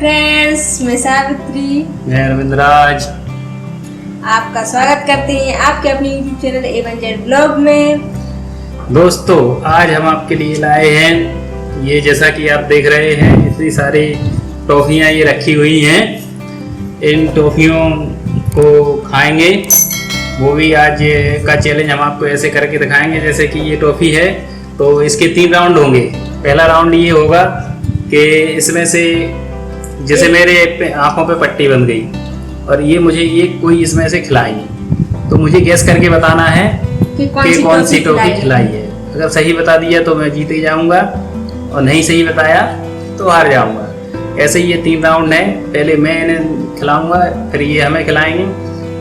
Friends, मैं सावित्री, मैं रविंद्रराज आपका स्वागत करते हैं आपके अपने यूट्यूब चैनल A1Z ब्लॉग में। दोस्तों, आज हम आपके लिए लाए हैं ये, जैसा कि आप देख रहे हैं, इतनी सारी टॉफियाँ ये रखी हुई हैं। इन टॉफियों को खाएंगे, वो भी आज का चैलेंज हम आपको ऐसे करके दिखाएंगे जैसे कि ये टॉफी है। तो इसके 3 राउंड होंगे। पहला राउंड ये होगा कि इसमें से जैसे मेरे आंखों पे पट्टी बन गई और ये मुझे ये कोई इसमें से खिलाएगी, तो मुझे गैस करके बताना है कि कौन सी टॉफी खिलाई है। अगर सही बता दिया तो मैं जीत जाऊंगा और नहीं सही बताया तो हार जाऊंगा। ऐसे ही ये 3 राउंड है। पहले मैं इन्हें खिलाऊंगा, फिर ये हमें खिलाएंगे।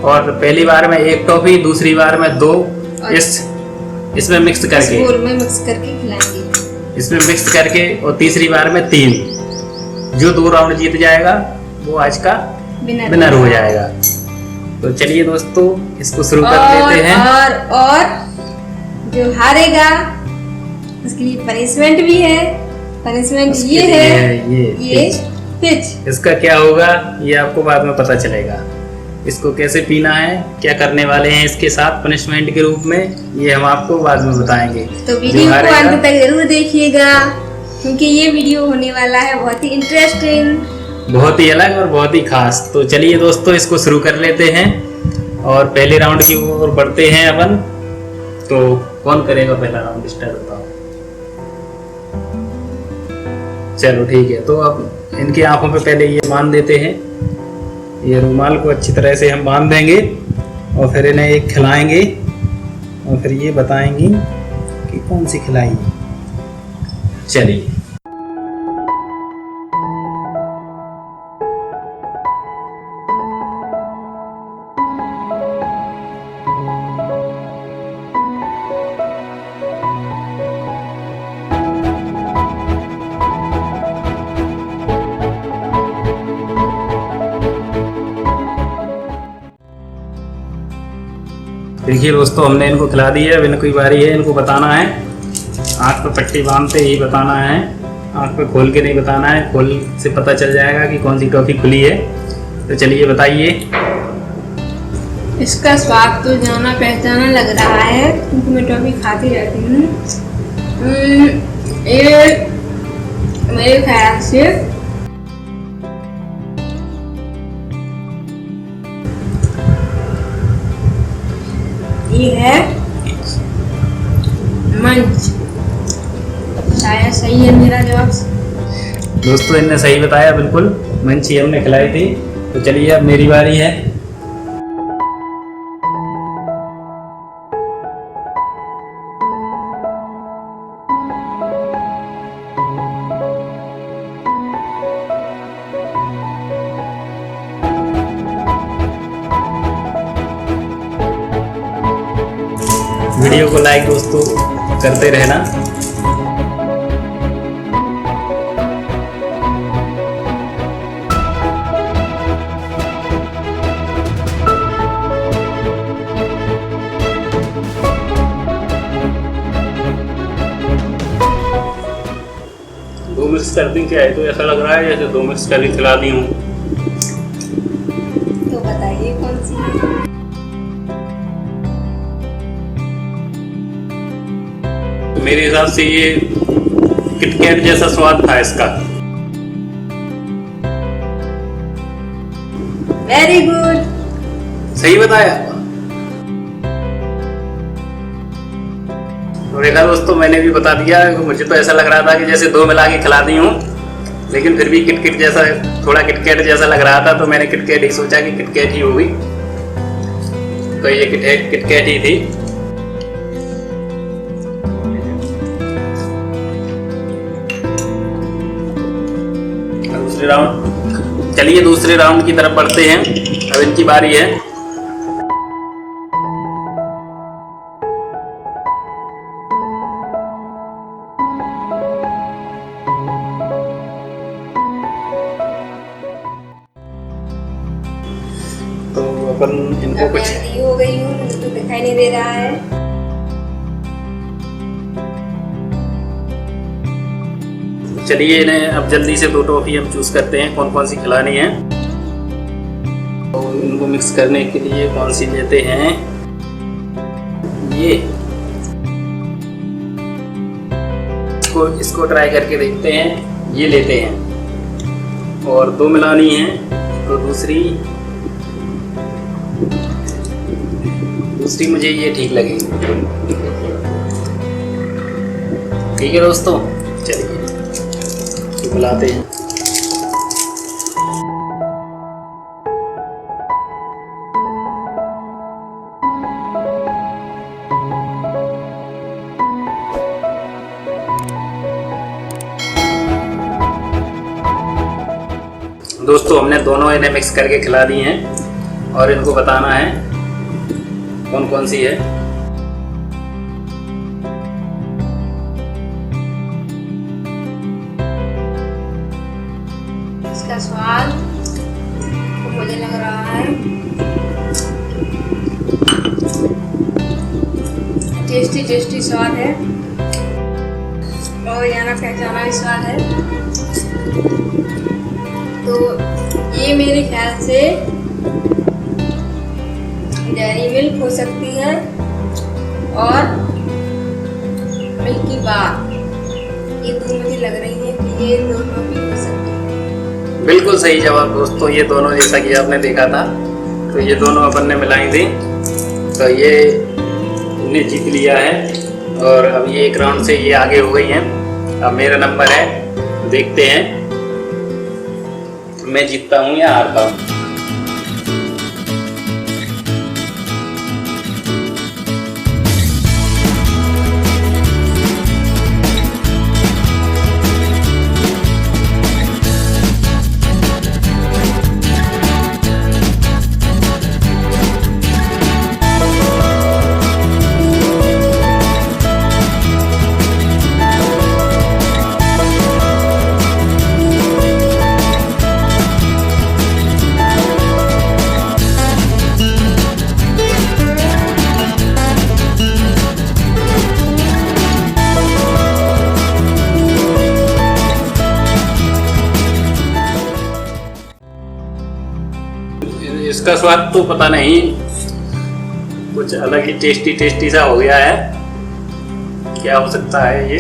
और पहली बार में 1 टॉफी, दूसरी बार में 2, इसमें मिक्स करके खिलाएंगे। इसमें मिक्स करके, और तीसरी बार में 3। जो 2 राउंड जीत जाएगा वो आज का विनर हो जाएगा। तो चलिए दोस्तों, इसको शुरू कर देते हैं। और जो हारेगा उसके लिए पनिशमेंट भी है। पनिशमेंट ये है, ये पिच। इसका क्या होगा ये आपको बाद में पता चलेगा। इसको कैसे पीना है, क्या करने वाले हैं इसके साथ पनिशमेंट के रूप में, ये हम आपको बाद में बताएंगे। तो वीडियो को अंत तक जरूर देखिएगा, क्योंकि ये वीडियो होने वाला है बहुत ही इंटरेस्टिंग, बहुत ही अलग और बहुत ही खास। तो चलिए दोस्तों, इसको शुरू कर लेते हैं और पहले राउंड की ओर बढ़ते हैं अपन। तो कौन करेगा पहला राउंड स्टार्ट, बताओ। चलो ठीक है, तो अब इनकी आंखों पे पहले ये बांध देते हैं। ये रुमाल को अच्छी तरह से हम बांध देंगे और फिर इन्हें एक खिलाएंगे और फिर ये बताएंगी कि कौन सी खिलाई है। चलिए, देखिए दोस्तों, हमने इनको खिला दी है। अब इनकी बारी है, इनको बताना है। आँख पे पट्टी बांधते ही बताना है, आँख पे खोल के नहीं बताना है। खोल से पता चल जाएगा कि कौन सी टॉफी खुली है। तो चलिए बताइए। इसका स्वाद तो जाना पहचाना लग रहा है, क्योंकि मैं टॉफी खाती रहती हूँ। ये मेरे ख्याल से ये है मंच। शायद सही है मेरा जवाब। दोस्तों, इनने सही बताया, बिल्कुल मंच ही हमने खिलाई थी। तो चलिए, अब मेरी बारी है। वीडियो को लाइक दोस्तों करते रहना। दो मिक्स कर दी क्या है, तो ऐसा लग रहा है जैसे 2 मिक्स कर खिला दी हूँ। तो बताइए कौन सी है। मेरे हिसाब से ये किटकैट जैसा स्वाद था इसका। वेरी गुड, सही बताया। और देखा दोस्तों, मैंने भी बता दिया। मुझे तो ऐसा लग रहा था कि जैसे 2 मिला के खिला दी हूँ, लेकिन फिर भी किटकिट जैसा, थोड़ा किटकैट जैसा लग रहा था। तो मैंने किटकैट ही सोचा कि किटकैट ही होगी। तो ये किटकैट ही थी। दूसरे राउंड, चलिए दूसरे राउंड की तरफ बढ़ते हैं। अब इनकी बारी है। तो अपन इनको कुछ हो गई हूँ, मुझे तो दिखाई नहीं दे रहा है। चलिए इन्हें अब जल्दी से 2 टॉफी हम चूज़ करते हैं कौन कौन सी खिलानी है। तो इनको मिक्स करने के लिए कौन सी लेते हैं, ये इसको ट्राई करके देखते हैं, ये लेते हैं। और 2 मिलानी है तो दूसरी मुझे ये ठीक लगेगी। ठीक है दोस्तों, चलिए मिलाते हैं। दोस्तों हमने दोनों इन्हें मिक्स करके खिला दी हैं और इनको बताना है कौन कौन सी है। इसका स्वाद तो मुझे लग रहा है टेस्टी स्वाद है और यहाँ पहचाना भी स्वाद है। तो ये मेरे ख्याल से डेयरी मिल्क हो सकती है और मिल्की बार, ये दो मुझे लग रही है कि ये दोनों भी हो सकती है। बिल्कुल सही जवाब दोस्तों, ये दोनों जैसा कि आपने देखा था, तो ये दोनों अपन ने मिलाई थी, तो ये इन्हें जीत लिया है और अब ये 1 राउंड से ये आगे हो गई हैं। अब मेरा नंबर है, देखते हैं मैं जीतता हूँ या हारता हूँ। इसका स्वाद तो पता नहीं, कुछ अलग ही टेस्टी सा हो गया है। क्या हो सकता है ये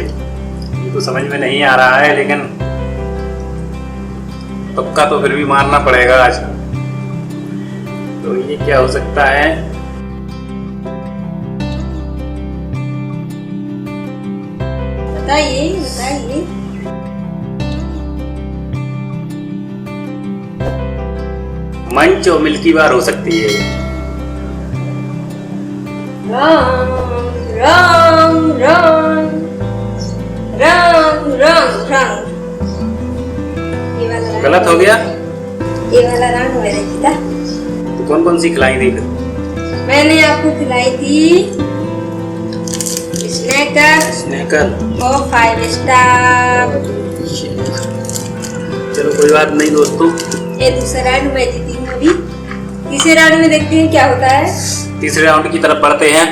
तो समझ में नहीं आ रहा है, लेकिन तुक्का तो फिर भी मारना पड़ेगा आज। तो ये क्या हो सकता है, बताइए। मंच और मिल्की बार हो सकती है। गलत हो गया, ये वाला रंग मैंने जीता। तो कौन कौन सी खिलाई थी फिर? मैंने आपको खिलाई थी स्नैकर और 5 स्टार। चलो कोई बात नहीं दोस्तों, ये दूसरा राउंड मैं जीती हूँ। अभी तीसरे राउंड में देखते हैं क्या होता है। तीसरे राउंड की तरफ बढ़ते हैं।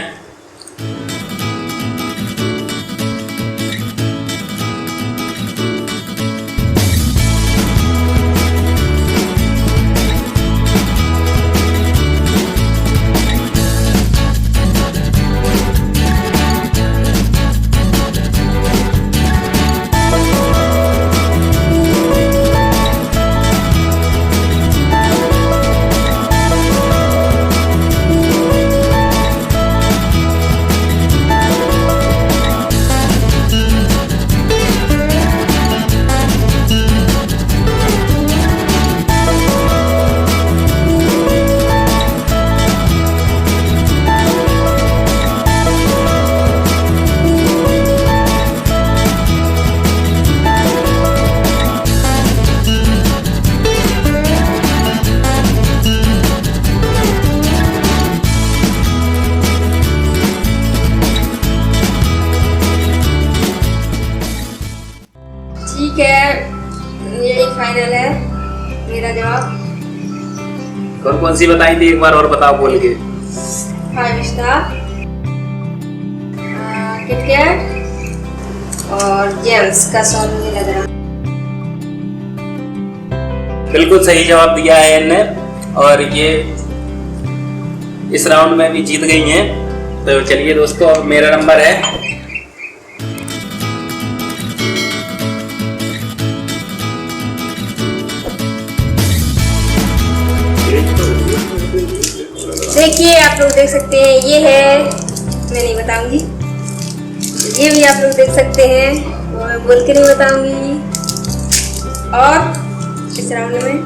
ठीक है, यही फाइनल है मेरा जवाब। कौन कौन सी बताई थी एक बार और बताओ बोल के। 5 स्टार, किटकैट और जेम्स का स्वाद मुझे लग रहा। बिल्कुल सही जवाब दिया है इनने और ये इस राउंड में भी जीत गई हैं। तो चलिए दोस्तों, अब मेरा नंबर है। देखिए आप लोग देख सकते हैं, ये है, मैं नहीं बताऊंगी। ये भी आप लोग देख सकते हैं, वो मैं बोल के नहीं बताऊंगी। और इस राउंड में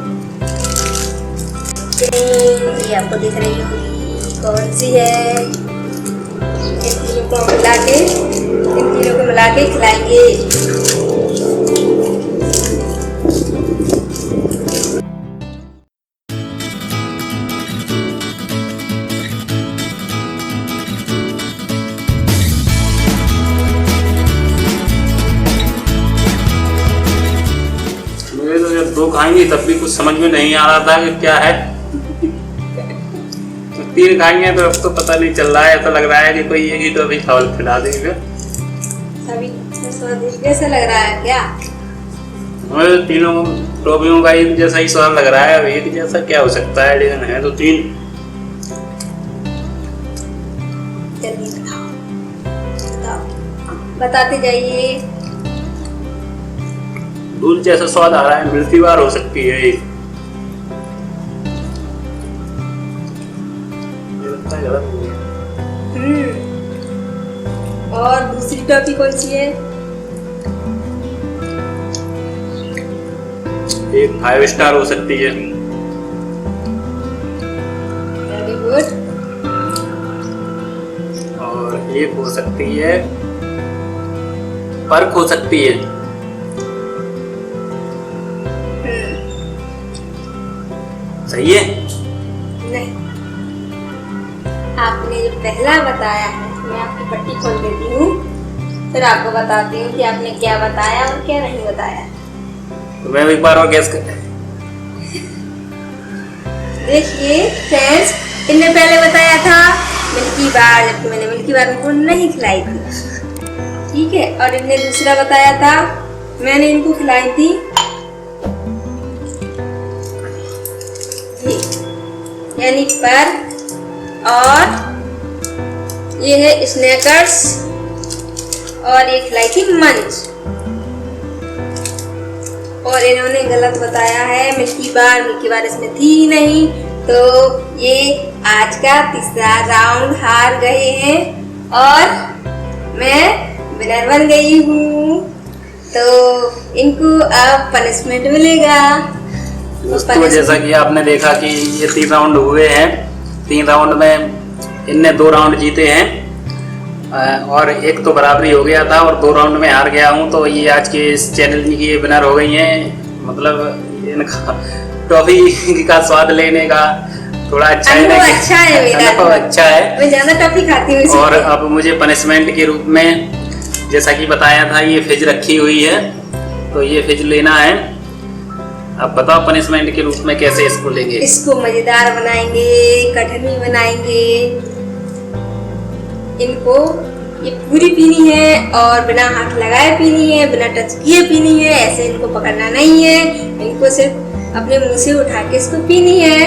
ये आपको दिख रही होगी कौन सी है। इन तीनों को मिला के खिलाएंगे। दो खाएंगे तब भी कुछ समझ में नहीं आ रहा था कि क्या है। तो 3 खाएंगे तो अब तो पता नहीं चल रहा है, ऐसा लग रहा है कि कोई एक ही तो अभी चावल खिला देंगे। सभी जैसा लग रहा है क्या? मुझे तीनों टॉफियों का एक जैसा ही स्वाद लग रहा है। अब एक जैसा क्या हो सकता है, लेकिन है तो 3। जल्दी बताते जाइए। दूध जैसा स्वाद आ रहा है, मिल्की बार हो सकती है एक। और दूसरी टॉफी कौन सी है? एक 5 स्टार हो सकती है। Very good. और एक हो सकती है पर्क हो सकती है। सही है? नहीं, आपने जो पहला बताया है, मैं आपकी पट्टी खोल देती हूँ, फिर आपको बताती हूँ कि आपने क्या बताया और क्या नहीं बताया। तो मैं एक बार और गैस कर। देखिए फ्रेंड्स, इनने पहले बताया था मिल्की बार, जबकि मैंने मिल्की बार उनको नहीं खिलाई थी, ठीक है। और इनने दूसरा बताया था, मैंने इनको खिलाई थी यानी पर, और ये है स्नैकर्स, और ये खिलाई थी मंच। और इन्होंने गलत बताया है मिल्की बार इसमें थी नहीं। तो ये आज का तीसरा राउंड हार गए हैं और मैं विनर बन गई हूँ। तो इनको अब पनिशमेंट मिलेगा। दोस्तों, जैसा कि आपने देखा कि ये 3 राउंड हुए हैं। 3 राउंड में इनने 2 राउंड जीते हैं और एक तो बराबरी हो गया था और 2 राउंड में हार गया हूं। तो ये आज के इस चैनल की ये विनर हो गई हैं। मतलब इनका टॉफी का स्वाद लेने का थोड़ा अच्छा है, अच्छा है मेरा, अच्छा है। मैं ज्यादा टॉफी खाती हूँ। और अब मुझे पनिशमेंट के रूप में, जैसा कि बताया था, ये फ्रिज रखी हुई है, तो ये फ्रिज लेना है। अब बताओ पनिशमेंट के रूप में कैसे इसको लेंगे। इसको मजेदार बनाएंगे, कठिनी बनाएंगे। इनको ये पूरी पीनी है और बिना हाथ लगाए पीनी है, बिना टच किए पीनी है। ऐसे इनको पकड़ना नहीं है, इनको सिर्फ अपने मुंह से उठा के इसको पीनी है।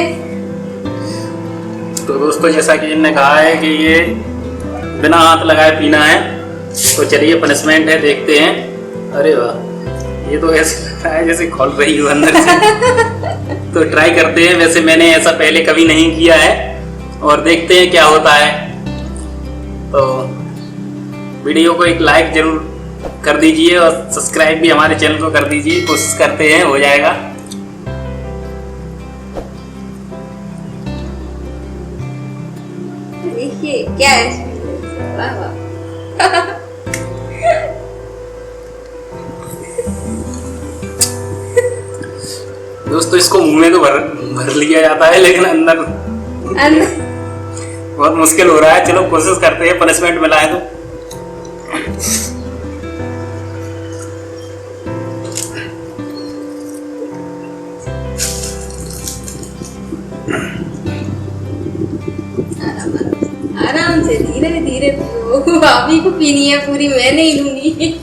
तो दोस्तों, जैसा कि इन्होंने कहा है कि ये बिना हाथ लगाए पीना है, तो चलिए पनिशमेंट है, देखते हैं। अरे वाह, ये तो ऐसे लगता है जैसे खोल रही हो अंदर से। तो ट्राई करते हैं। वैसे मैंने ऐसा पहले कभी नहीं किया है और देखते हैं क्या होता है। तो वीडियो को एक लाइक जरूर कर दीजिए और सब्सक्राइब भी हमारे चैनल को कर दीजिए। कोशिश करते हैं हो जाएगा। देखिए क्या है, वाह वाह। दोस्तों, इसको मुंह में तो भर लिया जाता है, लेकिन अंदर बहुत मुश्किल हो रहा है। चलो कोशिश करते हैं, पनिशमेंट मिला है तो। आराम से धीरे धीरे पियो। अभी को पीनी है पूरी, मैं नहीं लूंगी।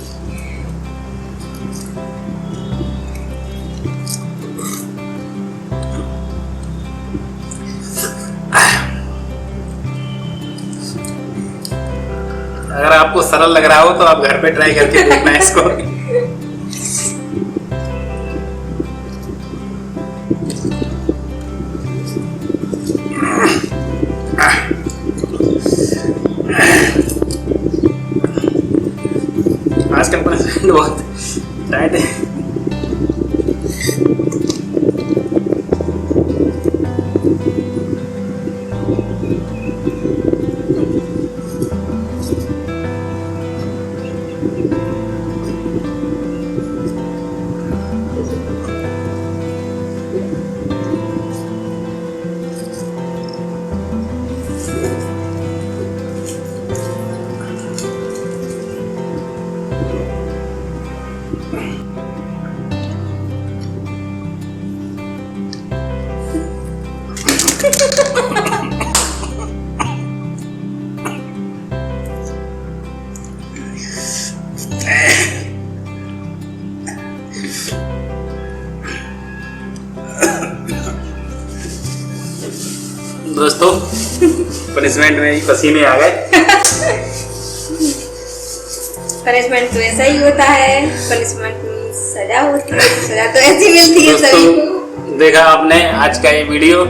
आपको सरल लग रहा हो तो आप घर पे ट्राई करके देखना इसको। आजकल पनिशमेंट बहुत टाइट है। दोस्तों पनिशमेंट में ही पसीने आ गए। पनिशमेंट तो ऐसा ही होता है, पनिशमेंट में सजा होती है, सजा तो ऐसी मिलती है सभी को। दोस्तों देखा आपने आज का ये वीडियो,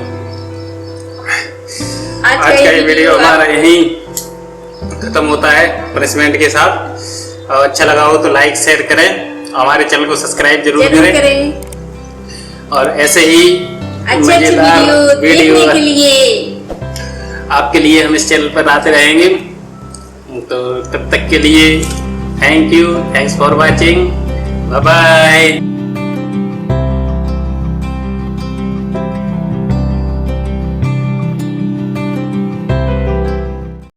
आज का ये वीडियो हमारा यहीं खत्म होता है पनिशमेंट के साथ। और अच्छा लगा हो तो लाइक शेयर करें, हमारे चैनल को सब्सक्राइब जरूर करें। और ऐसे ही अच्छे मजेदार वीडियो देखने के लिए आपके लिए हम इस चैनल पर आते रहेंगे। तो तब तक के लिए thank you, thanks for watching, bye bye.